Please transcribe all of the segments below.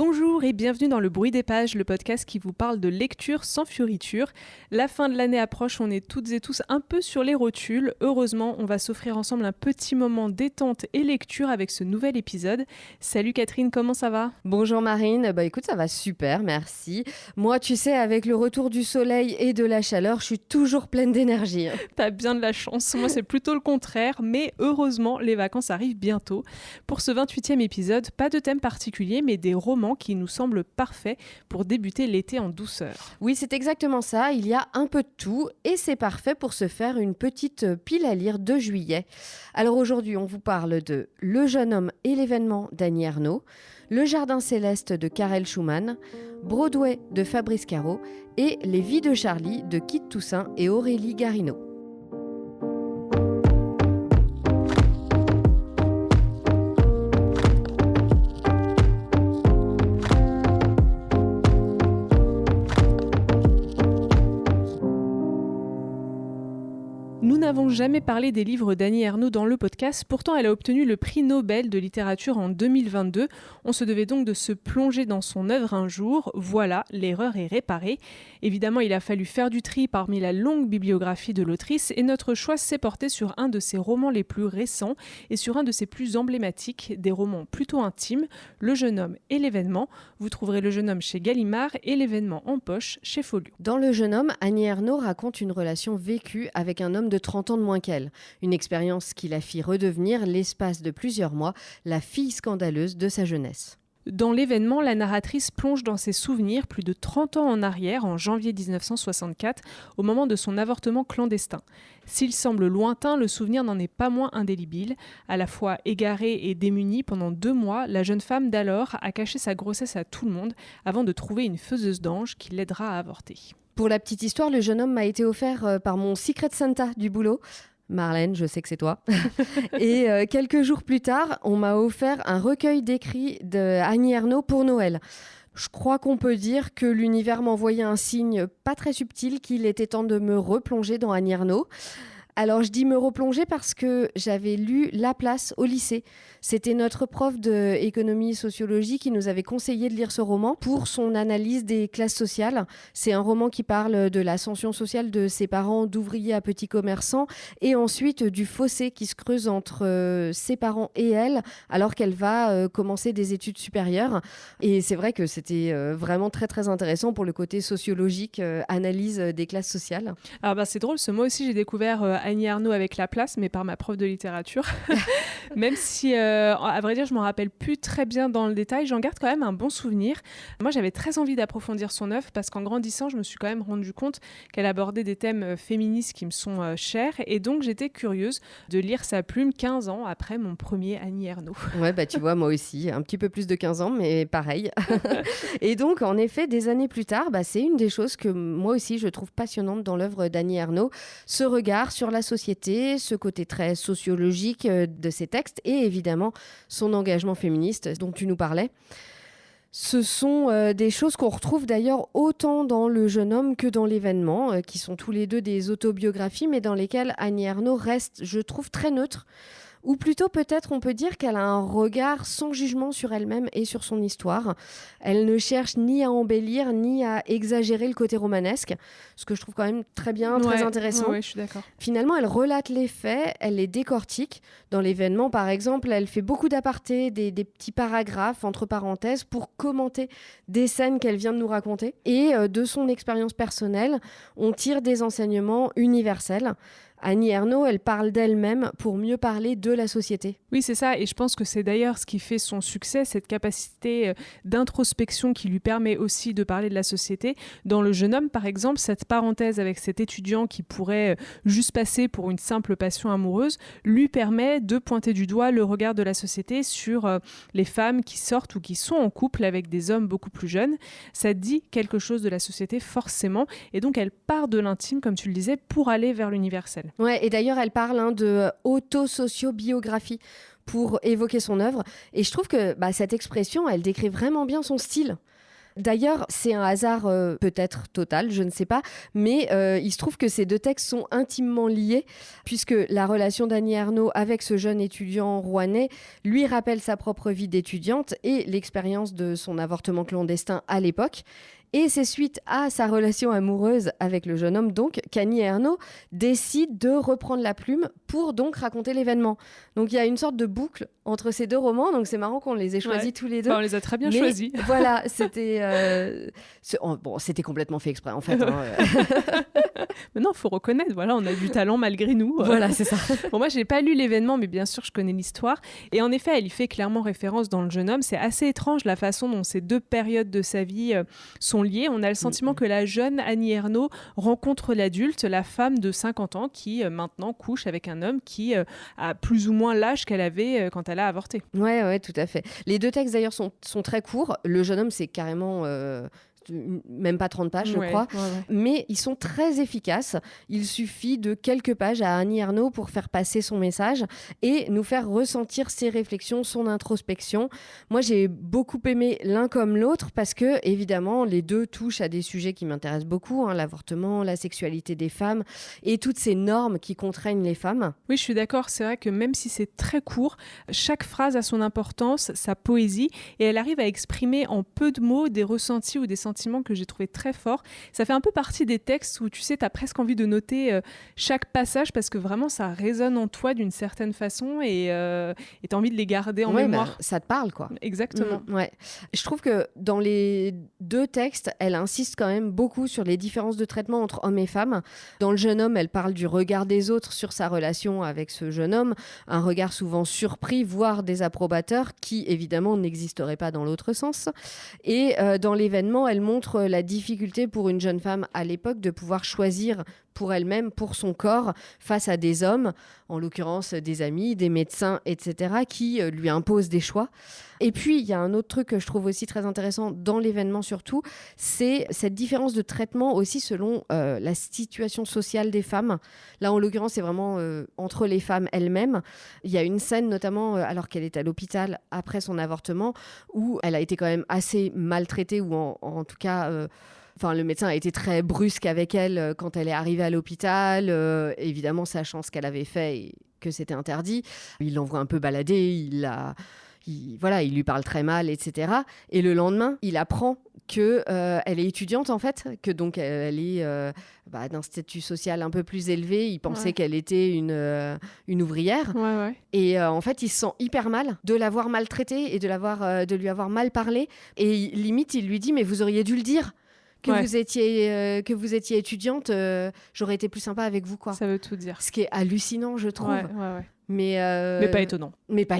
Bonjour et bienvenue dans Le Bruit des Pages, le podcast qui vous parle de lecture sans fioriture. La fin de l'année approche, on est toutes et tous un peu sur les rotules. Heureusement, on va s'offrir ensemble un petit moment détente et lecture avec ce nouvel épisode. Salut Catherine, comment ça va ? Bonjour Marine, écoute, ça va super, merci. Moi, tu sais, avec le retour du soleil et de la chaleur, je suis toujours pleine d'énergie. T'as bien de la chance, moi c'est plutôt le contraire, mais heureusement, les vacances arrivent bientôt. Pour ce 28e épisode, pas de thème particulier, mais des romans qui nous semblent parfaits pour débuter l'été en douceur. Oui, c'est exactement ça, il y a un peu de tout et c'est parfait pour se faire une petite pile à lire de juillet. Alors aujourd'hui, on vous parle de Le jeune homme et l'événement d'Annie Ernaux, Le jardin céleste de Karel Schumann, Broadway de Fabrice Caro et Les vies de Charlie de Kit Toussaint et Aurélie Garino. Nous n'avons jamais parlé des livres d'Annie Ernaux dans le podcast, pourtant elle a obtenu le prix Nobel de littérature en 2022. On se devait donc de se plonger dans son œuvre un jour. Voilà, l'erreur est réparée. Évidemment, il a fallu faire du tri parmi la longue bibliographie de l'autrice et notre choix s'est porté sur un de ses romans les plus récents et sur un de ses plus emblématiques, des romans plutôt intimes, Le jeune homme et l'événement. Vous trouverez Le jeune homme chez Gallimard et l'événement en poche chez Folio. Dans Le jeune homme, Annie Ernaux raconte une relation vécue avec un homme de 30 ans de moins qu'elle. Une expérience qui la fit redevenir, l'espace de plusieurs mois, la fille scandaleuse de sa jeunesse. Dans l'événement, la narratrice plonge dans ses souvenirs plus de 30 ans en arrière, en janvier 1964, au moment de son avortement clandestin. S'il semble lointain, le souvenir n'en est pas moins indélébile. À la fois égarée et démunie, pendant 2 mois, la jeune femme d'alors a caché sa grossesse à tout le monde avant de trouver une faiseuse d'ange qui l'aidera à avorter. Pour la petite histoire, Le jeune homme m'a été offert par mon Secret Santa du boulot. Marlène, je sais que c'est toi. Et quelques jours plus tard, on m'a offert un recueil d'écrits de Annie Ernaux pour Noël. Je crois qu'on peut dire que l'univers m'envoyait un signe pas très subtil qu'il était temps de me replonger dans Annie Ernaux. Alors je dis me replonger parce que j'avais lu La Place au lycée. C'était notre prof d'économie sociologie qui nous avait conseillé de lire ce roman pour son analyse des classes sociales. C'est un roman qui parle de l'ascension sociale de ses parents d'ouvriers à petits commerçants et ensuite du fossé qui se creuse entre ses parents et elle alors qu'elle va commencer des études supérieures. Et c'est vrai que c'était vraiment très très intéressant pour le côté sociologique, analyse des classes sociales. Alors c'est drôle, moi aussi j'ai découvert Annie Ernaux avec La Place, mais par ma prof de littérature. Même si, à vrai dire, je m'en rappelle plus très bien dans le détail, j'en garde quand même un bon souvenir. Moi, j'avais très envie d'approfondir son œuvre parce qu'en grandissant, je me suis quand même rendu compte qu'elle abordait des thèmes féministes qui me sont chers. Et donc, j'étais curieuse de lire sa plume 15 ans après mon premier Annie Ernaux. Ouais, tu vois, moi aussi, un petit peu plus de 15 ans, mais pareil. Et donc, en effet, des années plus tard, c'est une des choses que moi aussi, je trouve passionnante dans l'œuvre d'Annie Ernaux. Ce regard sur la société, ce côté très sociologique de ses textes et évidemment son engagement féministe dont tu nous parlais. Ce sont des choses qu'on retrouve d'ailleurs autant dans Le jeune homme que dans l'événement, qui sont tous les deux des autobiographies, mais dans lesquelles Annie Ernaux reste, je trouve, très neutre. Ou plutôt peut-être on peut dire qu'elle a un regard sans jugement sur elle-même et sur son histoire. Elle ne cherche ni à embellir ni à exagérer le côté romanesque, ce que je trouve quand même très bien, très intéressant. Ouais, je suis d'accord. Finalement, elle relate les faits, elle les décortique. Dans l'événement, par exemple, elle fait beaucoup d'apartés, des petits paragraphes entre parenthèses pour commenter des scènes qu'elle vient de nous raconter. Et de son expérience personnelle, on tire des enseignements universels. Annie Ernaux, elle parle d'elle-même pour mieux parler de la société. Oui, c'est ça. Et je pense que c'est d'ailleurs ce qui fait son succès, cette capacité d'introspection qui lui permet aussi de parler de la société. Dans Le jeune homme, par exemple, cette parenthèse avec cet étudiant qui pourrait juste passer pour une simple passion amoureuse lui permet de pointer du doigt le regard de la société sur les femmes qui sortent ou qui sont en couple avec des hommes beaucoup plus jeunes. Ça dit quelque chose de la société forcément. Et donc, elle part de l'intime, comme tu le disais, pour aller vers l'universel. Ouais, et d'ailleurs, elle parle de auto-sociobiographie pour évoquer son œuvre. Et je trouve que cette expression, elle décrit vraiment bien son style. D'ailleurs, c'est un hasard peut-être total, je ne sais pas, mais il se trouve que ces 2 textes sont intimement liés, puisque la relation d'Annie Ernaux avec ce jeune étudiant rouennais lui rappelle sa propre vie d'étudiante et l'expérience de son avortement clandestin à l'époque. Et c'est suite à sa relation amoureuse avec le jeune homme donc qu'Annie Ernaux décide de reprendre la plume pour donc raconter l'événement. Donc il y a une sorte de boucle entre ces 2 romans, donc c'est marrant qu'on les ait choisis tous les 2. On les a très bien choisis. Voilà, c'était c'était complètement fait exprès en fait. Mais non, faut reconnaître, voilà, on a du talent malgré nous. Voilà, c'est ça. Bon, moi, j'ai pas lu l'événement, mais bien sûr, je connais l'histoire. Et en effet, elle y fait clairement référence dans Le jeune homme. C'est assez étrange la façon dont ces 2 périodes de sa vie sont liées. On a le sentiment que la jeune Annie Ernaux rencontre l'adulte, la femme de 50 ans, qui maintenant couche avec un homme qui a plus ou moins l'âge qu'elle avait quand elle a avorté. Ouais, tout à fait. Les 2 textes d'ailleurs sont très courts. Le jeune homme, c'est carrément même pas 30 pages, je crois. Ouais. Mais ils sont très efficaces. Il suffit de quelques pages à Annie Ernaux pour faire passer son message et nous faire ressentir ses réflexions, son introspection. Moi, j'ai beaucoup aimé l'un comme l'autre parce que, évidemment, les 2 touchent à des sujets qui m'intéressent beaucoup, l'avortement, la sexualité des femmes et toutes ces normes qui contraignent les femmes. Oui, je suis d'accord. C'est vrai que même si c'est très court, chaque phrase a son importance, sa poésie, et elle arrive à exprimer en peu de mots des ressentis ou des sentiments que j'ai trouvé très forts. Ça fait un peu partie des textes où tu sais, tu as presque envie de noter chaque passage parce que vraiment ça résonne en toi d'une certaine façon et tu as envie de les garder en mémoire. Ça te parle, quoi. Exactement. Ouais. Je trouve que dans les 2 textes, elle insiste quand même beaucoup sur les différences de traitement entre hommes et femmes. Dans Le jeune homme, elle parle du regard des autres sur sa relation avec ce jeune homme, un regard souvent surpris, voire désapprobateur, qui évidemment n'existerait pas dans l'autre sens. Et dans l'événement, elle montre la difficulté pour une jeune femme à l'époque de pouvoir choisir pour elle-même, pour son corps, face à des hommes, en l'occurrence des amis, des médecins, etc., qui lui imposent des choix. Et puis, il y a un autre truc que je trouve aussi très intéressant dans l'événement surtout, c'est cette différence de traitement aussi selon la situation sociale des femmes. Là, en l'occurrence, c'est vraiment entre les femmes elles-mêmes. Il y a une scène, notamment alors qu'elle est à l'hôpital après son avortement, où elle a été quand même assez maltraitée, ou en tout cas... le médecin a été très brusque avec elle quand elle est arrivée à l'hôpital, évidemment sachant ce qu'elle avait fait et que c'était interdit. Il l'envoie un peu balader, il lui parle très mal, etc. Et le lendemain, il apprend qu'elle est étudiante en fait, que donc elle est d'un statut social un peu plus élevé. Il pensait qu'elle était une ouvrière. Ouais. Et en fait, il se sent hyper mal de l'avoir maltraitée et de lui avoir mal parlé. Et limite, il lui dit « mais vous auriez dû le dire ». Que vous étiez étudiante, j'aurais été plus sympa avec vous, quoi. Ça veut tout dire. Ce qui est hallucinant, je trouve. Ouais. Mais pas étonnant. Mais pas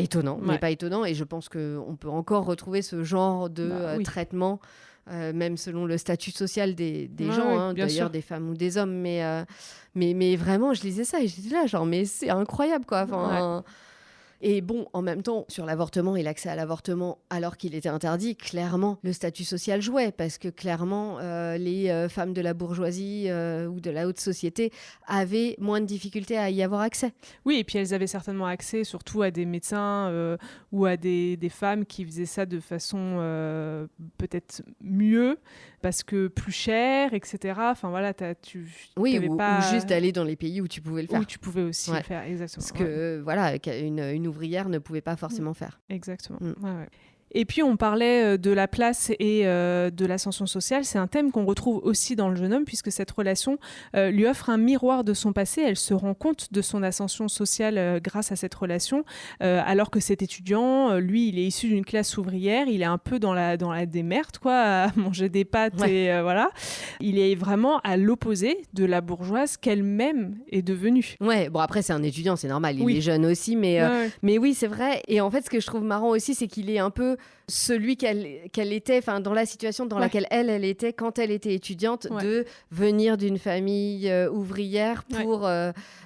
étonnant. Et je pense qu'on peut encore retrouver ce genre de traitement, même selon le statut social des gens, d'ailleurs sûr. Des femmes ou des hommes. Mais vraiment, je lisais ça et j'étais là, genre, mais c'est incroyable, quoi. Enfin, Et bon, en même temps, sur l'avortement et l'accès à l'avortement, alors qu'il était interdit, clairement, le statut social jouait, parce que clairement, les femmes de la bourgeoisie ou de la haute société avaient moins de difficultés à y avoir accès. Oui, et puis elles avaient certainement accès surtout à des médecins ou à des femmes qui faisaient ça de façon peut-être mieux, parce que plus cher, etc. Enfin voilà, ou juste d'aller dans les pays où tu pouvais le faire. Où tu pouvais aussi le faire, exactement. Parce que voilà, une ouvrière ne pouvait pas forcément faire. Exactement. Ouais. Et puis on parlait de la place et de l'ascension sociale. C'est un thème qu'on retrouve aussi dans Le jeune homme, puisque cette relation lui offre un miroir de son passé. Elle se rend compte de son ascension sociale grâce à cette relation, alors que cet étudiant, lui, il est issu d'une classe ouvrière. Il est un peu dans la démerde, quoi, à manger des pâtes et voilà. Il est vraiment à l'opposé de la bourgeoise qu'elle-même est devenue. Ouais, bon après c'est un étudiant, c'est normal, il est jeune aussi, mais oui, c'est vrai. Et en fait, ce que je trouve marrant aussi, c'est qu'il est un peu celui qu'elle était, enfin dans la situation dans laquelle elle était quand elle était étudiante, de venir d'une famille ouvrière pour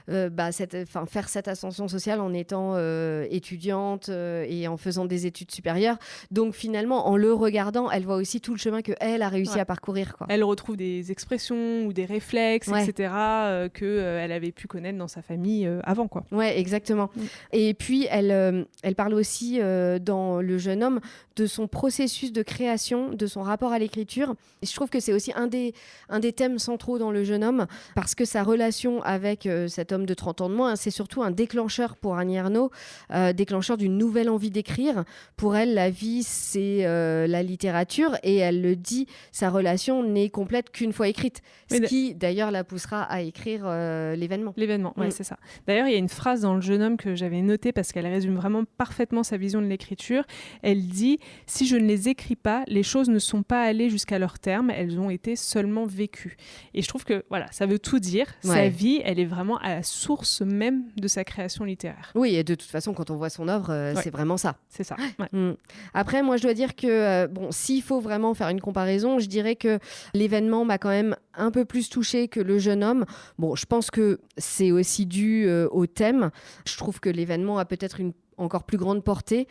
faire cette ascension sociale en étant étudiante et en faisant des études supérieures. Donc finalement, en le regardant, elle voit aussi tout le chemin qu'elle a réussi à parcourir, quoi. Elle retrouve des expressions ou des réflexes, etc., qu'elle avait pu connaître dans sa famille avant, quoi. Ouais, exactement. Et puis, elle parle aussi dans Le jeune homme de son processus de création, de son rapport à l'écriture. Et je trouve que c'est aussi un des thèmes centraux dans Le Jeune Homme, parce que sa relation avec cet homme de 30 ans de moins, c'est surtout un déclencheur pour Annie Ernaux, déclencheur d'une nouvelle envie d'écrire. Pour elle, la vie, c'est la littérature, et elle le dit, sa relation n'est complète qu'une fois écrite. Ce qui, d'ailleurs, la poussera à écrire l'événement. L'événement, oui, c'est ça. D'ailleurs, il y a une phrase dans Le Jeune Homme que j'avais notée parce qu'elle résume vraiment parfaitement sa vision de l'écriture. Elle dit « Si je ne les écris pas, les choses ne sont pas allées jusqu'à leur terme, elles ont été seulement vécues. » Et je trouve que voilà, ça veut tout dire. Sa vie, elle est vraiment à la source même de sa création littéraire. Oui, et de toute façon, quand on voit son œuvre, c'est vraiment ça. C'est ça. Après, moi, je dois dire que s'il faut vraiment faire une comparaison, je dirais que l'événement m'a quand même un peu plus touchée que Le Jeune Homme. Bon, je pense que c'est aussi dû au thème. Je trouve que l'événement a peut-être une encore plus grande portée.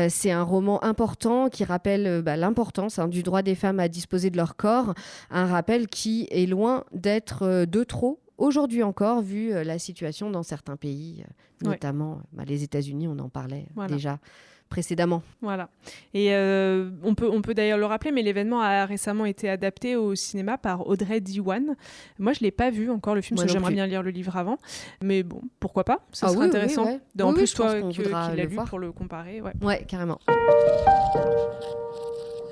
C'est un roman important qui rappelle l'importance du droit des femmes à disposer de leur corps. Un rappel qui est loin d'être de trop aujourd'hui encore, vu la situation dans certains pays, notamment les États-Unis, on en parlait déjà précédemment. Voilà. Et on peut d'ailleurs le rappeler, mais l'événement a récemment été adapté au cinéma par Audrey Diwan. Moi, je ne l'ai pas vu encore, le film, parce que j'aimerais bien lire le livre avant. Mais bon, pourquoi pas ? Ça serait intéressant. En plus, toi qui l'as lu pour le comparer. Ouais, carrément.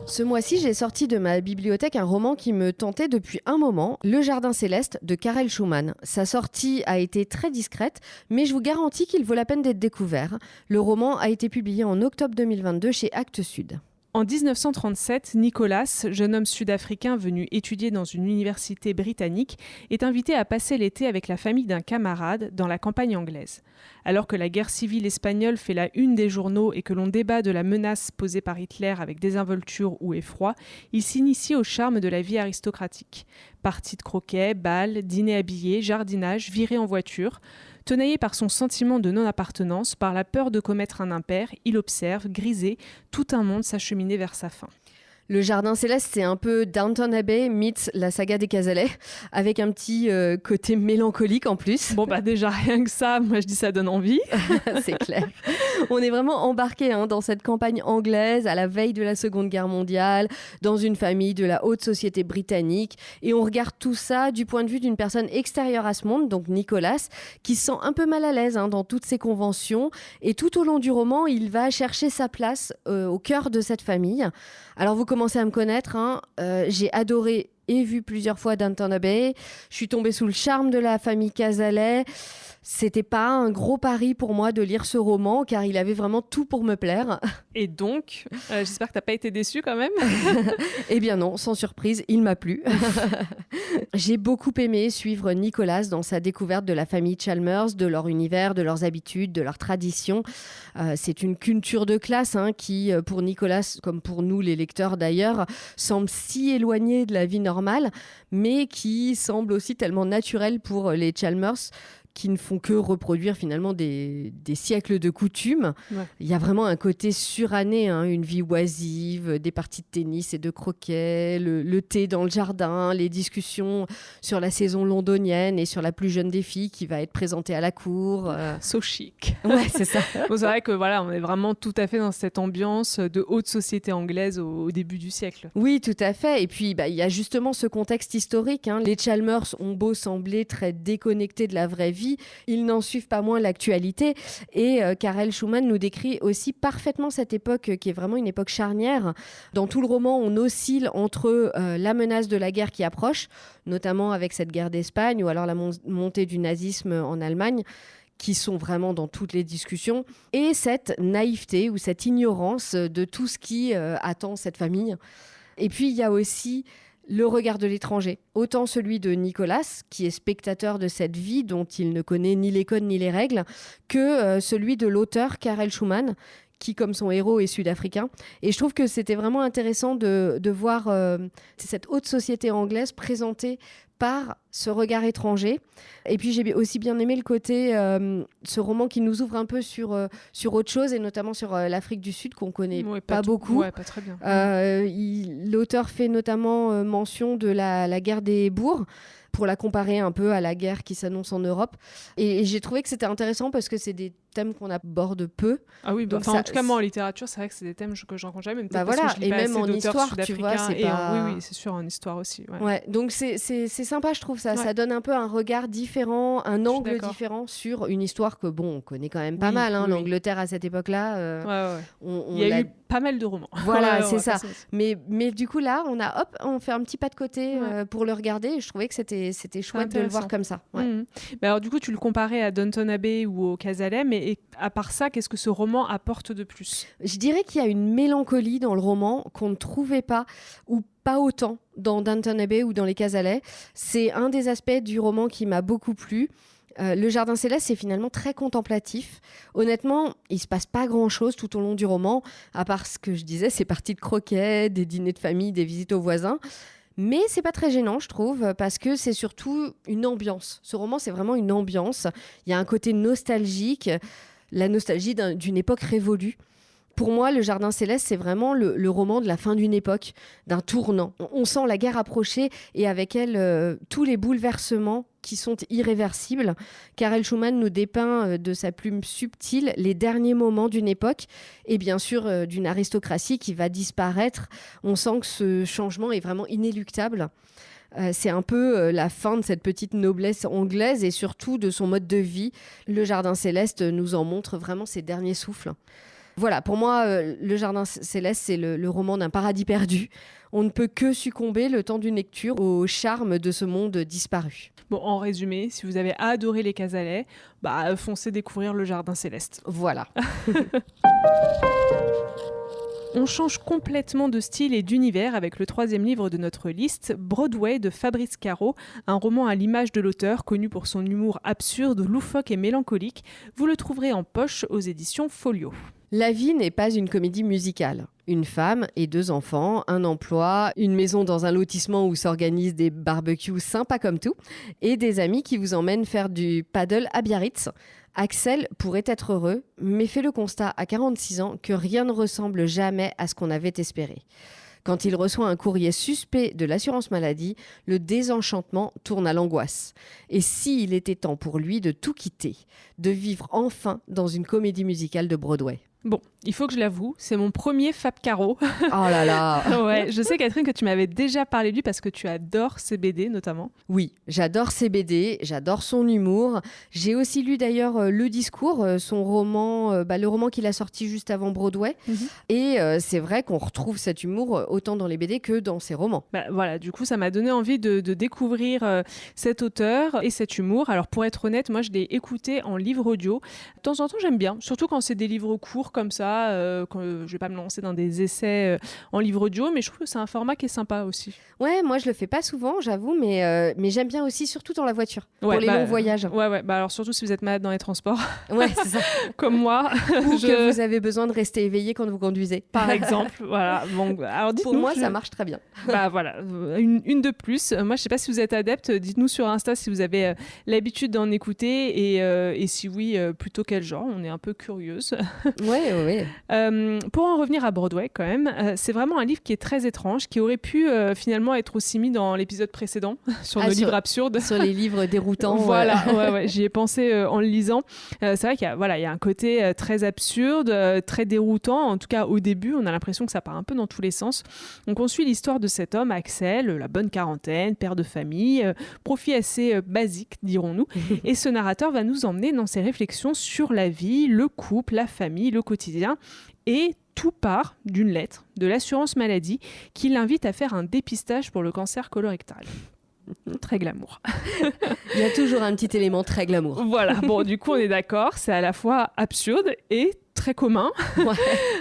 Ce mois-ci, j'ai sorti de ma bibliothèque un roman qui me tentait depuis un moment, Le Jardin Céleste de Karel Schumann. Sa sortie a été très discrète, mais je vous garantis qu'il vaut la peine d'être découvert. Le roman a été publié en octobre 2022 chez Actes Sud. En 1937, Nicolas, jeune homme sud-africain venu étudier dans une université britannique, est invité à passer l'été avec la famille d'un camarade dans la campagne anglaise. Alors que la guerre civile espagnole fait la une des journaux et que l'on débat de la menace posée par Hitler avec désinvolture ou effroi, il s'initie au charme de la vie aristocratique. Parties de croquet, bals, dîners habillés, jardinage, virées en voiture. Tenaillé par son sentiment de non-appartenance, par la peur de commettre un impair, il observe, grisé, tout un monde s'acheminer vers sa fin. Le Jardin Céleste, c'est un peu Downton Abbey meets la saga des Cazalet, avec un petit côté mélancolique en plus. Bon déjà rien que ça, moi je dis ça donne envie. C'est clair. On est vraiment embarqué dans cette campagne anglaise à la veille de la Seconde Guerre mondiale, dans une famille de la haute société britannique, et on regarde tout ça du point de vue d'une personne extérieure à ce monde, donc Nicolas, qui se sent un peu mal à l'aise dans toutes ces conventions, et tout au long du roman, il va chercher sa place au cœur de cette famille. Alors vous commencez à me connaître, j'ai adoré et vu plusieurs fois Downton Abbey, je suis tombée sous le charme de la famille Cazalet. C'était pas un gros pari pour moi de lire ce roman, car il avait vraiment tout pour me plaire. Et donc, j'espère que t'as pas été déçue quand même. Eh bien non, sans surprise, il m'a plu. J'ai beaucoup aimé suivre Nicolas dans sa découverte de la famille Chalmers, de leur univers, de leurs habitudes, de leurs traditions. C'est une culture de classe qui, pour Nicolas, comme pour nous les lecteurs d'ailleurs, semble si éloignée de la vie normale, mais qui semble aussi tellement naturelle pour les Chalmers, qui ne font que reproduire finalement des siècles de coutumes. Ouais. Il y a vraiment un côté suranné, une vie oisive, des parties de tennis et de croquet, le thé dans le jardin, les discussions sur la saison londonienne et sur la plus jeune des filles qui va être présentée à la cour. So chic. Ouais, c'est ça. Bon, c'est vrai que on est vraiment tout à fait dans cette ambiance de haute société anglaise au début du siècle. Oui, tout à fait. Et puis, il y a justement ce contexte historique. Les Chalmers ont beau sembler très déconnectés de la vraie vie, ils n'en suivent pas moins l'actualité. Et Karel Schumann nous décrit aussi parfaitement cette époque qui est vraiment une époque charnière. Dans tout le roman, on oscille entre la menace de la guerre qui approche, notamment avec cette guerre d'Espagne, ou alors la montée du nazisme en Allemagne, qui sont vraiment dans toutes les discussions, et cette naïveté ou cette ignorance de tout ce qui attend cette famille. Et puis, il y a aussi le regard de l'étranger, autant celui de Nicolas, qui est spectateur de cette vie dont il ne connaît ni les codes ni les règles, que celui de l'auteur Karel Schumann, qui, comme son héros, est sud-africain. Et je trouve que c'était vraiment intéressant de voir cette haute société anglaise présentée par ce regard étranger. Et puis j'ai aussi bien aimé le côté, ce roman qui nous ouvre un peu sur autre chose, et notamment sur l'Afrique du Sud, qu'on connaît pas beaucoup. Ouais, pas très bien. L'auteur fait notamment mention de la guerre des bourgs, pour la comparer un peu à la guerre qui s'annonce en Europe. Et j'ai trouvé que c'était intéressant parce que c'est des thèmes qu'on aborde peu. Ah oui, Donc en tout cas, moi, en littérature, c'est vrai que c'est des thèmes que je rencontre jamais. Bah voilà, et même en histoire, tu vois, c'est pas... Oui, c'est sûr, en histoire aussi. Ouais, donc c'est sympa, je trouve ça. Ouais. Ça donne un peu un regard différent, un angle différent sur une histoire que, bon, on connaît quand même pas mal. Hein, l'Angleterre à cette époque-là. Il y a eu pas mal de romans. Voilà, c'est ça. Mais du coup, là, on fait un petit pas de côté pour le regarder. Et je trouvais que c'était chouette de le voir comme ça. Ouais. Mais alors, du coup, tu le comparais à Downton Abbey ou au Casalem. Et à part ça, qu'est-ce que ce roman apporte de plus ? Je dirais qu'il y a une mélancolie dans le roman qu'on ne trouvait pas, ou pas autant, dans Downton Abbey ou dans Les Casalets. C'est un des aspects du roman qui m'a beaucoup plu. Le Jardin Céleste, c'est finalement très contemplatif. Honnêtement, il se passe pas grand-chose tout au long du roman, à part ce que je disais, ces parties de croquet, des dîners de famille, des visites aux voisins. Mais c'est pas très gênant, je trouve, parce que c'est surtout une ambiance. Ce roman, c'est vraiment une ambiance. Il y a un côté nostalgique, la nostalgie d'une époque révolue. Pour moi, Le Jardin Céleste, c'est vraiment le roman de la fin d'une époque, d'un tournant. On sent la guerre approcher et avec elle, tous les bouleversements qui sont irréversibles. Karel Schumann nous dépeint de sa plume subtile les derniers moments d'une époque et bien sûr d'une aristocratie qui va disparaître. On sent que ce changement est vraiment inéluctable. C'est un peu la fin de cette petite noblesse anglaise et surtout de son mode de vie. Le Jardin Céleste nous en montre vraiment ses derniers souffles. Voilà, pour moi, Le Jardin Céleste, c'est le roman d'un paradis perdu. On ne peut que succomber, le temps d'une lecture, au charme de ce monde disparu. Bon, en résumé, si vous avez adoré Les Casalets, foncez découvrir Le Jardin Céleste. Voilà. On change complètement de style et d'univers avec le 3e livre de notre liste, Broadway de Fabrice Caro, un roman à l'image de l'auteur, connu pour son humour absurde, loufoque et mélancolique. Vous le trouverez en poche aux éditions Folio. La vie n'est pas une comédie musicale. Une femme et 2 enfants, un emploi, une maison dans un lotissement où s'organisent des barbecues sympas comme tout, et des amis qui vous emmènent faire du paddle à Biarritz. Axel pourrait être heureux, mais fait le constat à 46 ans que rien ne ressemble jamais à ce qu'on avait espéré. Quand il reçoit un courrier suspect de l'assurance maladie, le désenchantement tourne à l'angoisse. Et s'il était temps pour lui de tout quitter, de vivre enfin dans une comédie musicale de Broadway ? Bon, il faut que je l'avoue, c'est mon premier Fab Caro. Oh là là. Ouais, je sais Catherine que tu m'avais déjà parlé de lui parce que tu adores ses BD notamment. Oui, j'adore ses BD, j'adore son humour. J'ai aussi lu d'ailleurs Le Discours, son roman, le roman qu'il a sorti juste avant Broadway. Et c'est vrai qu'on retrouve cet humour autant dans les BD que dans ses romans. Voilà, du coup ça m'a donné envie de découvrir cet auteur et cet humour. Alors pour être honnête, moi je l'ai écouté en livre audio. De temps en temps j'aime bien, surtout quand c'est des livres courts comme ça, quand je vais pas me lancer dans des essais en livre audio, mais je trouve que c'est un format qui est sympa aussi. Ouais, moi je le fais pas souvent, j'avoue, mais j'aime bien aussi, surtout dans la voiture, pour les longs voyages. Ouais, alors surtout si vous êtes malade dans les transports. Ouais, c'est ça. Comme moi. Ou que vous avez besoin de rester éveillé quand vous conduisez. Par exemple, voilà. Bon, alors pour moi, ça marche très bien. Voilà, une de plus. Moi, je sais pas si vous êtes adepte, dites-nous sur Insta si vous avez l'habitude d'en écouter et si oui, plutôt quel genre. On est un peu curieuse. Ouais. Pour en revenir à Broadway quand même, c'est vraiment un livre qui est très étrange, qui aurait pu finalement être aussi mis dans l'épisode précédent sur nos livres absurdes. Sur les livres déroutants. Voilà, ouais, j'y ai pensé en le lisant. C'est vrai qu'il y a un côté très absurde, très déroutant. En tout cas, au début, on a l'impression que ça part un peu dans tous les sens. Donc on suit l'histoire de cet homme, Axel, la bonne quarantaine, père de famille, profil assez basique, dirons-nous. Et ce narrateur va nous emmener dans ses réflexions sur la vie, le couple, la famille, le quotidien. Et tout part d'une lettre de l'assurance maladie qui l'invite à faire un dépistage pour le cancer colorectal. Très glamour. Il y a toujours un petit élément très glamour. Voilà, bon, du coup, on est d'accord, c'est à la fois absurde et très commun. Ouais.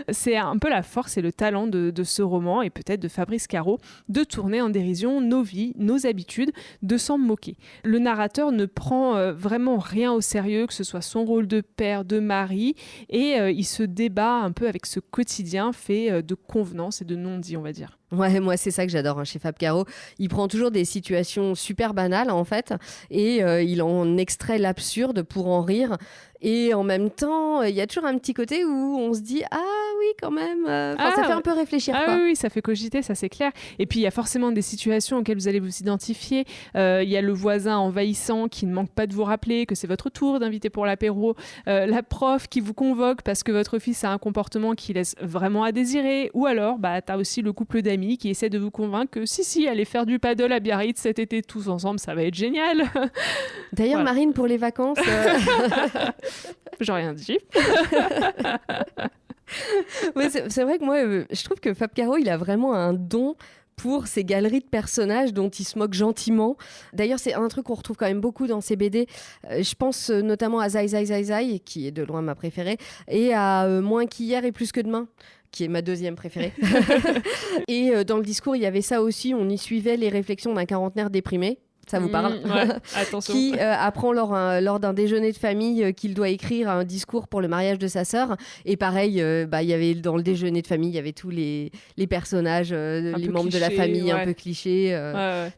C'est un peu la force et le talent de ce roman et peut-être de Fabrice Caro de tourner en dérision nos vies, nos habitudes, de s'en moquer. Le narrateur ne prend vraiment rien au sérieux, que ce soit son rôle de père, de mari, et il se débat un peu avec ce quotidien fait de convenances et de non-dits, on va dire. Ouais, moi c'est ça que j'adore chez Fab Caro. Il prend toujours des situations super banales en fait et il en extrait l'absurde pour en rire. Et en même temps, il y a toujours un petit côté où on se dit ah oui quand même. Ça fait un peu réfléchir. Ah quoi. oui, ça fait cogiter, ça c'est clair. Et puis il y a forcément des situations auxquelles vous allez vous identifier. Il y a le voisin envahissant qui ne manque pas de vous rappeler que c'est votre tour d'inviter pour l'apéro. La prof qui vous convoque parce que votre fils a un comportement qui laisse vraiment à désirer. Ou alors, t'as aussi le couple d'amis qui essaie de vous convaincre que si, allez faire du paddle à Biarritz cet été tous ensemble, ça va être génial. D'ailleurs, voilà. Marine, pour les vacances... J'ai rien dit. Ouais, c'est vrai que moi, je trouve que Fab Caro, il a vraiment un don pour ces galeries de personnages dont il se moque gentiment. D'ailleurs, c'est un truc qu'on retrouve quand même beaucoup dans ses BD. Je pense notamment à Zai Zai Zai Zai, qui est de loin ma préférée, et à Moins qu'hier et plus que demain, qui est ma deuxième préférée. Et dans le discours, il y avait ça aussi, on y suivait les réflexions d'un quarantenaire déprimé. Ça vous parle ouais, attention. Qui apprend lors d'un déjeuner de famille qu'il doit écrire un discours pour le mariage de sa sœur. Et pareil, il y avait dans le déjeuner de famille, il y avait tous les personnages, les membres cliché, de la famille ouais. un peu clichés,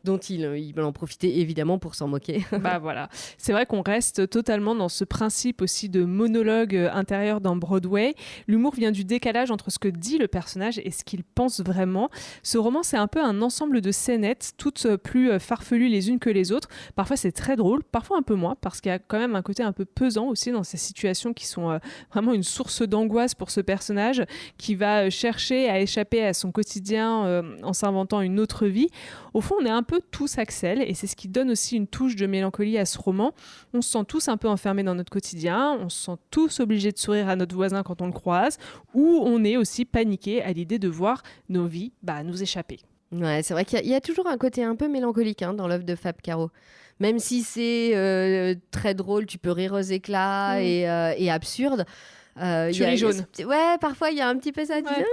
dont il en profitait évidemment pour s'en moquer. Voilà. C'est vrai qu'on reste totalement dans ce principe aussi de monologue intérieur dans Broadway. L'humour vient du décalage entre ce que dit le personnage et ce qu'il pense vraiment. Ce roman, c'est un peu un ensemble de scénettes, toutes plus farfelues les unes que les autres. Parfois c'est très drôle, parfois un peu moins, parce qu'il y a quand même un côté un peu pesant aussi dans ces situations qui sont vraiment une source d'angoisse pour ce personnage qui va chercher à échapper à son quotidien en s'inventant une autre vie. Au fond, on est un peu tous Axel et c'est ce qui donne aussi une touche de mélancolie à ce roman. On se sent tous un peu enfermés dans notre quotidien, on se sent tous obligés de sourire à notre voisin quand on le croise, ou on est aussi paniqué à l'idée de voir nos vies nous échapper. Ouais, c'est vrai qu'il y a toujours un côté un peu mélancolique dans l'œuvre de Fab Caro. Même si c'est très drôle, tu peux rire aux éclats et absurde. Tu ris jaune. Ouais, parfois il y a un petit peu ça. Ouais.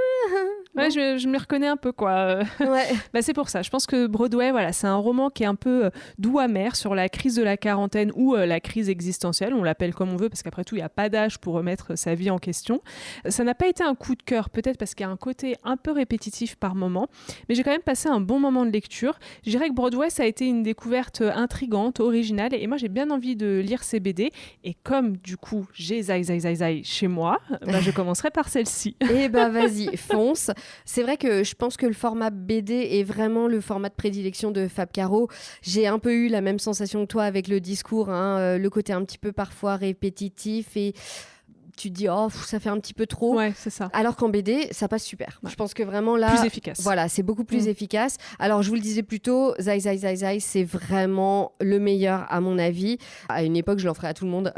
Ouais, je me reconnais un peu, quoi. Ouais. C'est pour ça. Je pense que Broadway, c'est un roman qui est un peu doux amer sur la crise de la quarantaine ou la crise existentielle. On l'appelle comme on veut parce qu'après tout, il n'y a pas d'âge pour remettre sa vie en question. Ça n'a pas été un coup de cœur, peut-être parce qu'il y a un côté un peu répétitif par moment, mais j'ai quand même passé un bon moment de lecture. Je dirais que Broadway, ça a été une découverte intrigante, originale, et moi, j'ai bien envie de lire ces BD. Et comme, du coup, j'ai Zai Zai Zai Zai chez moi, je commencerai par celle-ci. Et vas-y, fonce. C'est vrai que je pense que le format BD est vraiment le format de prédilection de Fab Caro. J'ai un peu eu la même sensation que toi avec le discours, le côté un petit peu parfois répétitif et tu te dis ça fait un petit peu trop. Ouais, c'est ça. Alors qu'en BD, ça passe super. Ouais. Je pense que vraiment là, plus efficace. Voilà, c'est beaucoup plus efficace. Alors je vous le disais plus tôt, Zai Zai Zai Zai, c'est vraiment le meilleur à mon avis. À une époque, je l'en ferais à tout le monde.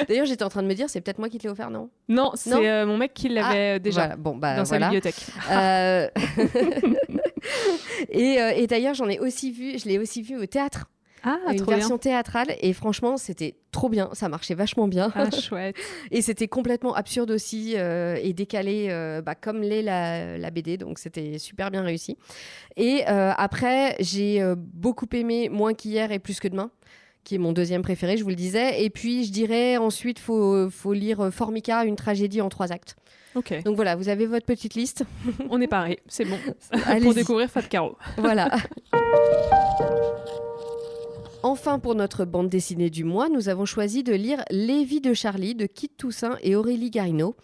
D'ailleurs, j'étais en train de me dire, c'est peut-être moi qui te l'ai offert, non ? Non, c'est mon mec qui l'avait déjà dans sa bibliothèque. Et d'ailleurs, je l'ai aussi vu au théâtre. Une version théâtrale et franchement c'était trop bien, ça marchait vachement bien. Chouette. Et c'était complètement absurde aussi et décalé comme l'est la BD, donc c'était super bien réussi. Et après j'ai beaucoup aimé Moins qu'hier et plus que demain, qui est mon deuxième préféré, je vous le disais. Et puis je dirais ensuite faut lire Formica, une tragédie en 3 actes. Okay. Donc voilà, vous avez votre petite liste. On est pareil, c'est bon. Pour découvrir Fab Caro. Voilà. Enfin, pour notre bande dessinée du mois, nous avons choisi de lire Les vies de Charlie de Kit Toussaint et Aurélie Garino.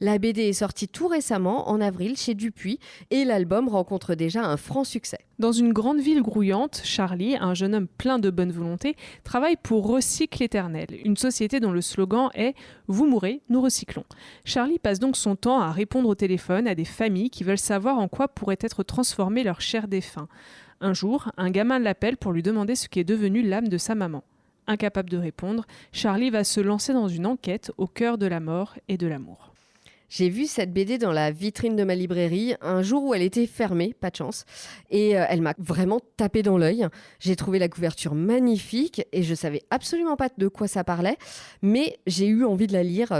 La BD est sortie tout récemment, en avril, chez Dupuis, et l'album rencontre déjà un franc succès. Dans une grande ville grouillante, Charlie, un jeune homme plein de bonne volonté, travaille pour Recycle Éternel, une société dont le slogan est « Vous mourrez, nous recyclons ». Charlie passe donc son temps à répondre au téléphone à des familles qui veulent savoir en quoi pourrait être transformée leur cher défunt. Un jour, un gamin l'appelle pour lui demander ce qu'est devenu l'âme de sa maman. Incapable de répondre, Charlie va se lancer dans une enquête au cœur de la mort et de l'amour. J'ai vu cette BD dans la vitrine de ma librairie un jour où elle était fermée, pas de chance, et elle m'a vraiment tapé dans l'œil. J'ai trouvé la couverture magnifique et je savais absolument pas de quoi ça parlait, mais j'ai eu envie de la lire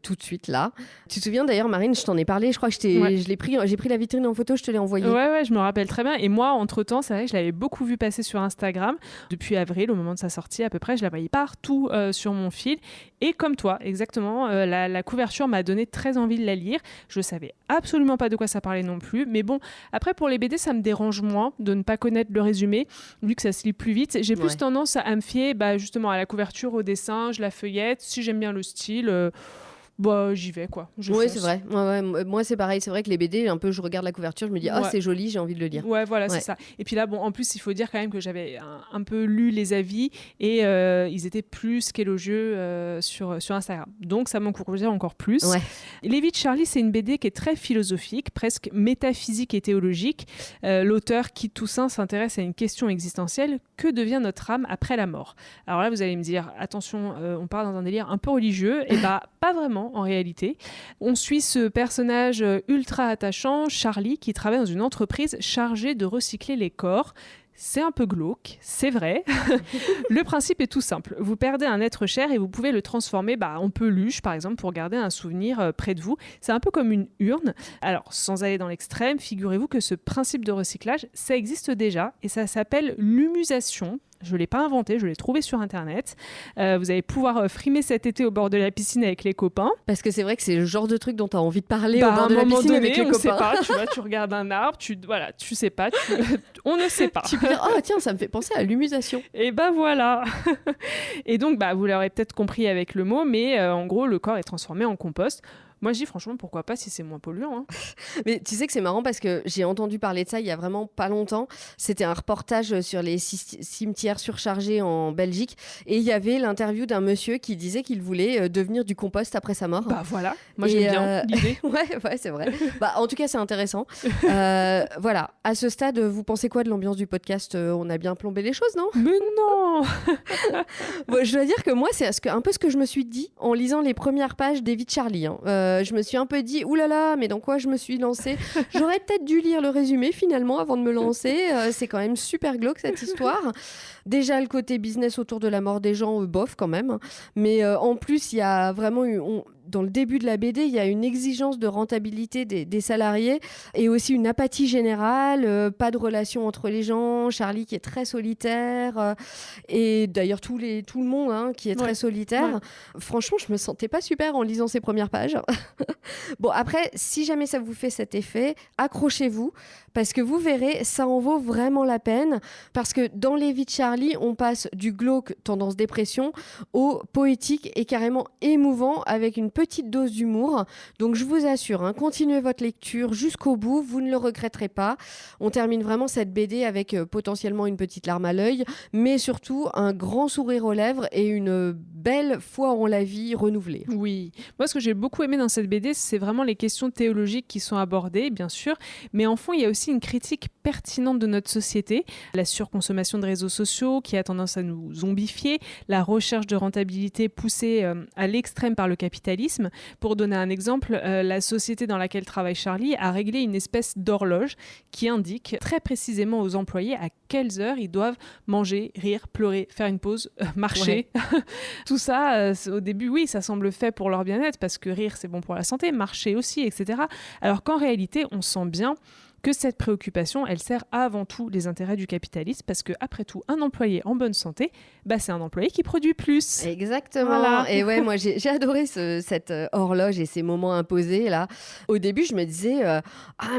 tout de suite là. Tu te souviens d'ailleurs, Marine, je t'en ai parlé, je crois que j'ai pris la vitrine en photo, je te l'ai envoyée. Ouais, je me rappelle très bien. Et moi, entre-temps, c'est vrai que je l'avais beaucoup vu passer sur Instagram depuis avril, au moment de sa sortie à peu près. Je la voyais partout sur mon fil. Et comme toi, exactement, la couverture m'a donné très envie de la lire. Je savais absolument pas de quoi ça parlait non plus. Mais bon, après pour les BD, ça me dérange moins de ne pas connaître le résumé, vu que ça se lit plus vite. J'ai plus tendance à me fier justement à la couverture, au dessin, je la feuillette. Si j'aime bien le style... j'y vais quoi. Oui, c'est vrai. Moi, c'est pareil. C'est vrai que les BD, un peu, je regarde la couverture, je me dis, c'est joli, j'ai envie de le lire. Ouais, voilà, c'est ça. Et puis là, en plus, il faut dire quand même que j'avais un peu lu les avis et ils étaient plus qu'élogieux sur Instagram. Donc, ça m'encourageait encore plus. Ouais. Lévi de Charlie, c'est une BD qui est très philosophique, presque métaphysique et théologique. L'auteur, Kit Toussaint, s'intéresse à une question existentielle. Que devient notre âme après la mort ? Alors là, vous allez me dire, attention, on part dans un délire un peu religieux. Et pas vraiment. En réalité, on suit ce personnage ultra attachant, Charlie, qui travaille dans une entreprise chargée de recycler les corps. C'est un peu glauque, c'est vrai. Le principe est tout simple. Vous perdez un être cher et vous pouvez le transformer en peluche, par exemple, pour garder un souvenir près de vous. C'est un peu comme une urne. Alors, sans aller dans l'extrême, figurez-vous que ce principe de recyclage, ça existe déjà et ça s'appelle l'humusation. Je ne l'ai pas inventé, je l'ai trouvé sur Internet. Vous allez pouvoir frimer cet été au bord de la piscine avec les copains. Parce que c'est vrai que c'est le genre de truc dont tu as envie de parler au bord de la piscine avec les copains. Sait pas, tu vois, tu regardes un arbre, tu sais pas, on ne sait pas. Tu peux dire, tiens, ça me fait penser à l'humusation. Et voilà. Et donc, vous l'aurez peut-être compris avec le mot, mais en gros, le corps est transformé en compost. Moi, je dis franchement, pourquoi pas si c'est moins polluant. Hein. Mais tu sais que c'est marrant parce que j'ai entendu parler de ça il y a vraiment pas longtemps. C'était un reportage sur les cimetières surchargés en Belgique. Et il y avait l'interview d'un monsieur qui disait qu'il voulait devenir du compost après sa mort. Voilà, moi j'aime bien l'idée. ouais, c'est vrai. En tout cas, c'est intéressant. Voilà, à ce stade, vous pensez quoi de l'ambiance du podcast ? On a bien plombé les choses, non ? Mais non. Je dois dire que moi, c'est un peu ce que je me suis dit en lisant les premières pages d'Lévi de Charlie. Je me suis un peu dit, oulala, mais dans quoi je me suis lancée ? J'aurais peut-être dû lire le résumé finalement avant de me lancer. C'est quand même super glauque cette histoire. Déjà, le côté business autour de la mort des gens, bof quand même. Mais en plus, il y a vraiment eu... Dans le début de la BD, il y a une exigence de rentabilité des salariés et aussi une apathie générale, pas de relation entre les gens, Charlie qui est très solitaire et d'ailleurs tout le monde qui est très solitaire. Ouais. Franchement, je me sentais pas super en lisant ces premières pages. Bon, après, si jamais ça vous fait cet effet, accrochez-vous parce que vous verrez, ça en vaut vraiment la peine parce que dans Lévi de Charlie, on passe du glauque, tendance dépression, au poétique et carrément émouvant avec une petite dose d'humour. Donc je vous assure, continuez votre lecture jusqu'au bout, vous ne le regretterez pas. On termine vraiment cette BD avec potentiellement une petite larme à l'œil, mais surtout un grand sourire aux lèvres et une belle foi en la vie renouvelée. Oui, moi ce que j'ai beaucoup aimé dans cette BD, c'est vraiment les questions théologiques qui sont abordées, bien sûr, mais en fond il y a aussi une critique pertinente de notre société, la surconsommation de réseaux sociaux qui a tendance à nous zombifier, la recherche de rentabilité poussée à l'extrême par le capitalisme. Pour donner un exemple, la société dans laquelle travaille Charlie a réglé une espèce d'horloge qui indique très précisément aux employés à quelles heures ils doivent manger, rire, pleurer, faire une pause, marcher. Ouais. Tout ça, au début, oui, ça semble fait pour leur bien-être parce que rire, c'est bon pour la santé, marcher aussi, etc. Alors qu'en réalité, on sent bien que cette préoccupation, elle sert avant tout les intérêts du capitalisme parce que après tout, un employé en bonne santé, c'est un employé qui produit plus. Exactement. Voilà. Et ouais, moi j'ai adoré cette horloge et ces moments imposés là. Au début, je me disais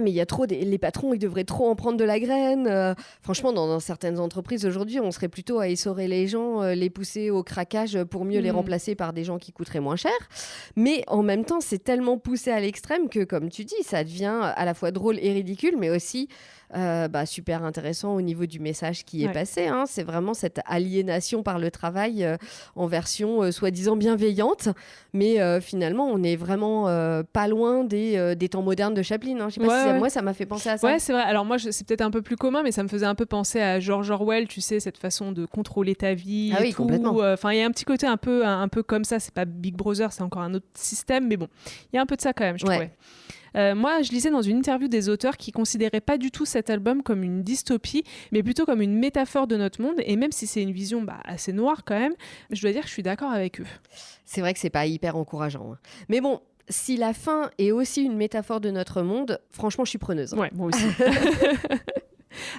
mais il y a trop les patrons, ils devraient trop en prendre de la graine. Franchement, dans certaines entreprises aujourd'hui, on serait plutôt à essorer les gens, les pousser au craquage pour mieux les remplacer par des gens qui coûteraient moins cher. Mais en même temps, c'est tellement poussé à l'extrême que, comme tu dis, ça devient à la fois drôle et ridicule, mais aussi super intéressant au niveau du message qui est passé. C'est vraiment cette aliénation par le travail en version soi-disant bienveillante, mais finalement, on est vraiment pas loin des temps modernes de Chaplin. Je sais pas si moi, ça m'a fait penser à ça. Ouais, c'est vrai. Alors moi, c'est peut-être un peu plus commun, mais ça me faisait un peu penser à George Orwell, tu sais, cette façon de contrôler ta vie. Ah oui, complètement. Il y a un petit côté un peu comme ça. C'est pas Big Brother, c'est encore un autre système, mais bon, il y a un peu de ça quand même, je trouvais. Moi, je lisais dans une interview des auteurs qui considéraient pas du tout cet album comme une dystopie, mais plutôt comme une métaphore de notre monde. Et même si c'est une vision assez noire quand même, je dois dire que je suis d'accord avec eux. C'est vrai que c'est pas hyper encourageant. Mais bon, si la fin est aussi une métaphore de notre monde, franchement, je suis preneuse. Ouais, moi aussi.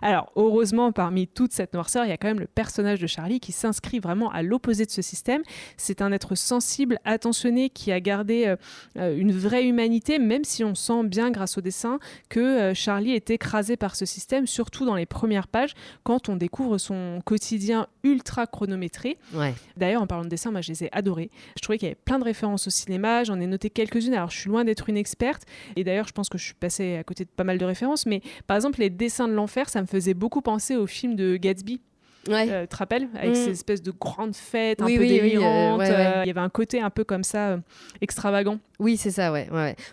Alors, heureusement, parmi toute cette noirceur, il y a quand même le personnage de Charlie qui s'inscrit vraiment à l'opposé de ce système. C'est un être sensible, attentionné, qui a gardé une vraie humanité, même si on sent bien, grâce au dessin, que Charlie est écrasé par ce système, surtout dans les premières pages, quand on découvre son quotidien ultra chronométré. Ouais. D'ailleurs, en parlant de dessin, moi, je les ai adorés. Je trouvais qu'il y avait plein de références au cinéma, j'en ai noté quelques-unes. Alors, je suis loin d'être une experte, et d'ailleurs, je pense que je suis passée à côté de pas mal de références, mais par exemple, les dessins de l'enfer, ça me faisait beaucoup penser au film de Gatsby. Ouais. Tu te rappelles, avec ces espèces de grandes fêtes un peu Oui, délirantes. ouais. Il y avait un côté un peu comme ça, extravagant. Oui, c'est ça, ouais.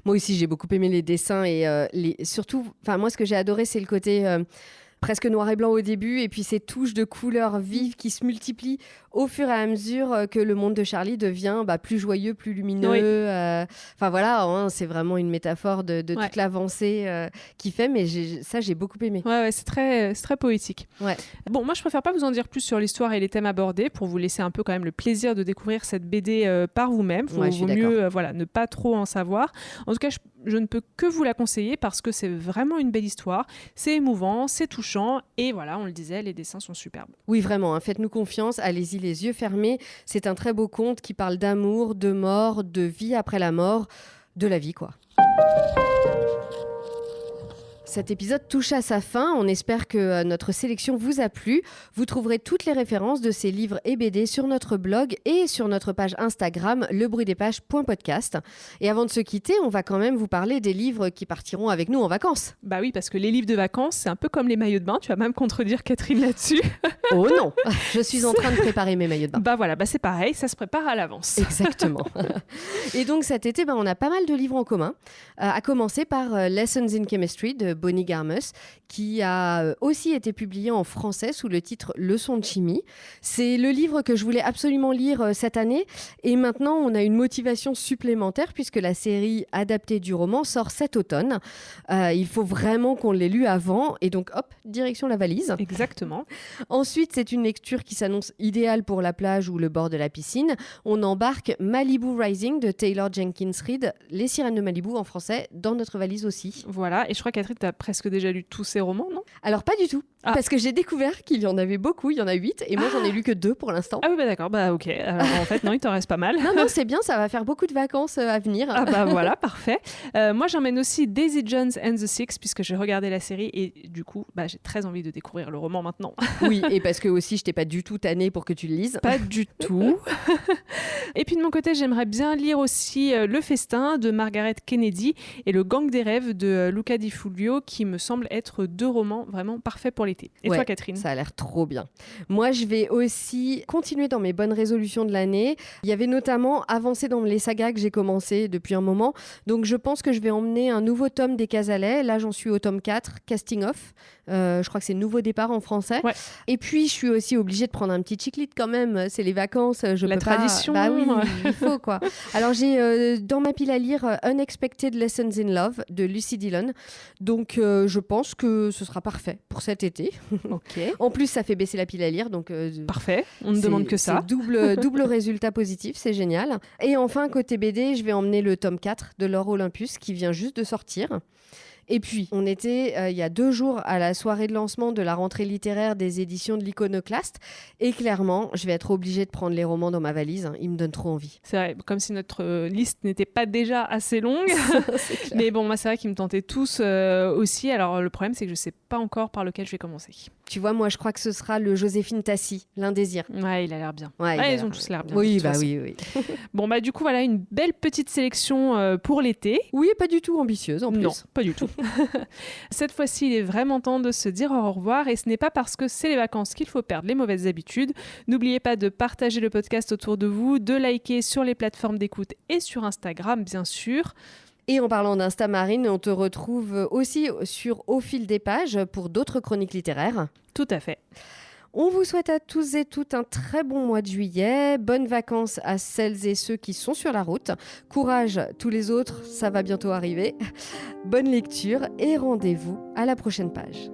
Moi aussi, j'ai beaucoup aimé les dessins et surtout, moi, ce que j'ai adoré, c'est le côté presque noir et blanc au début, et puis ces touches de couleurs vives qui se multiplient au fur et à mesure que le monde de Charlie devient plus joyeux, plus lumineux. Oui. C'est vraiment une métaphore de toute l'avancée qu'il fait, mais j'ai beaucoup aimé. Ouais, c'est très poétique. Ouais. Bon, moi, je préfère pas vous en dire plus sur l'histoire et les thèmes abordés pour vous laisser un peu quand même le plaisir de découvrir cette BD par vous-même. Vaut mieux ne pas trop en savoir. En tout cas, je ne peux que vous la conseiller parce que c'est vraiment une belle histoire. C'est émouvant, c'est touchant et voilà, on le disait, les dessins sont superbes. Oui, vraiment, faites-nous confiance, allez-y les yeux fermés. C'est un très beau conte qui parle d'amour, de mort, de vie après la mort, de la vie, quoi. Cet épisode touche à sa fin. On espère que notre sélection vous a plu. Vous trouverez toutes les références de ces livres et BD sur notre blog et sur notre page Instagram, lebruitdespages.podcast. Et avant de se quitter, on va quand même vous parler des livres qui partiront avec nous en vacances. Bah oui, parce que les livres de vacances, c'est un peu comme les maillots de bain. Tu vas même contredire Catherine là-dessus. Oh non, je suis en train de préparer mes maillots de bain. Bah voilà, c'est pareil, ça se prépare à l'avance. Exactement. Et donc cet été, on a pas mal de livres en commun. À commencer par Lessons in Chemistry de Bonnie Garmus, qui a aussi été publié en français sous le titre Leçons de chimie. C'est le livre que je voulais absolument lire cette année, et maintenant on a une motivation supplémentaire puisque la série adaptée du roman sort cet automne. Il faut vraiment qu'on l'ait lu avant, et donc hop, direction la valise. Exactement. Ensuite, c'est une lecture qui s'annonce idéale pour la plage ou le bord de la piscine. On embarque Malibu Rising de Taylor Jenkins Reid, Les Sirènes de Malibu en français, dans notre valise aussi. Voilà, et je crois Catherine, tu as presque déjà lu tous ces romans, non ? Alors pas du tout, parce que j'ai découvert qu'il y en avait beaucoup, il y en a 8, et moi j'en ai lu que 2 pour l'instant. Ah oui, d'accord, ok. Alors en fait, non, il t'en reste pas mal. Non, c'est bien, ça va faire beaucoup de vacances à venir. Ah voilà, parfait. Moi j'emmène aussi Daisy Jones and the Six, puisque j'ai regardé la série, et du coup, j'ai très envie de découvrir le roman maintenant. Oui, et parce que aussi je t'ai pas du tout tannée pour que tu le lises. Pas du tout. Et puis de mon côté, j'aimerais bien lire aussi Le Festin de Margaret Kennedy et Le Gang des rêves de Luca Di Fulvio, qui me semblent être 2 romans vraiment parfaits pour l'été. Et toi, Catherine ? Ça a l'air trop bien. Moi, je vais aussi continuer dans mes bonnes résolutions de l'année. Il y avait notamment avancer dans les sagas que j'ai commencé depuis un moment. Donc, je pense que je vais emmener un nouveau tome des Casalets. Là, j'en suis au tome 4, Casting Off. Je crois que c'est Nouveau départ en français. Ouais. Et puis, je suis aussi obligée de prendre un petit chiclite quand même. C'est les vacances. La tradition. Bah oui, il faut quoi. Alors, j'ai dans ma pile à lire Unexpected Lessons in Love de Lucy Dillon. Donc, je pense que ce sera parfait pour cet été. Ok. En plus, ça fait baisser la pile à lire. Donc, parfait. On ne demande que ça. C'est double résultat positif. C'est génial. Et enfin, côté BD, je vais emmener le tome 4 de Laure Olympus qui vient juste de sortir. Et puis, on était il y a 2 jours à la soirée de lancement de la rentrée littéraire des éditions de l'Iconoclaste. Et clairement, je vais être obligée de prendre les romans dans ma valise. Ils me donnent trop envie. C'est vrai, comme si notre liste n'était pas déjà assez longue. Mais bon, moi, c'est vrai qu'ils me tentaient tous aussi. Alors, le problème, c'est que je ne sais pas encore par lequel je vais commencer. Tu vois, moi, je crois que ce sera le Joséphine Tassi, L'un désir. Ouais, il a l'air bien. Ouais, ils ont tous l'air bien. Oui, oui. Bon, du coup, voilà, une belle petite sélection pour l'été. Oui, pas du tout ambitieuse en plus. Non, pas du tout. Cette fois-ci, il est vraiment temps de se dire au revoir, et ce n'est pas parce que c'est les vacances qu'il faut perdre les mauvaises habitudes. N'oubliez pas de partager le podcast autour de vous, de liker sur les plateformes d'écoute et sur Instagram, bien sûr. Et en parlant d'Insta Marine, on te retrouve aussi sur Au fil des pages pour d'autres chroniques littéraires. Tout à fait. On vous souhaite à tous et toutes un très bon mois de juillet. Bonnes vacances à celles et ceux qui sont sur la route. Courage tous les autres, ça va bientôt arriver. Bonne lecture et rendez-vous à la prochaine page.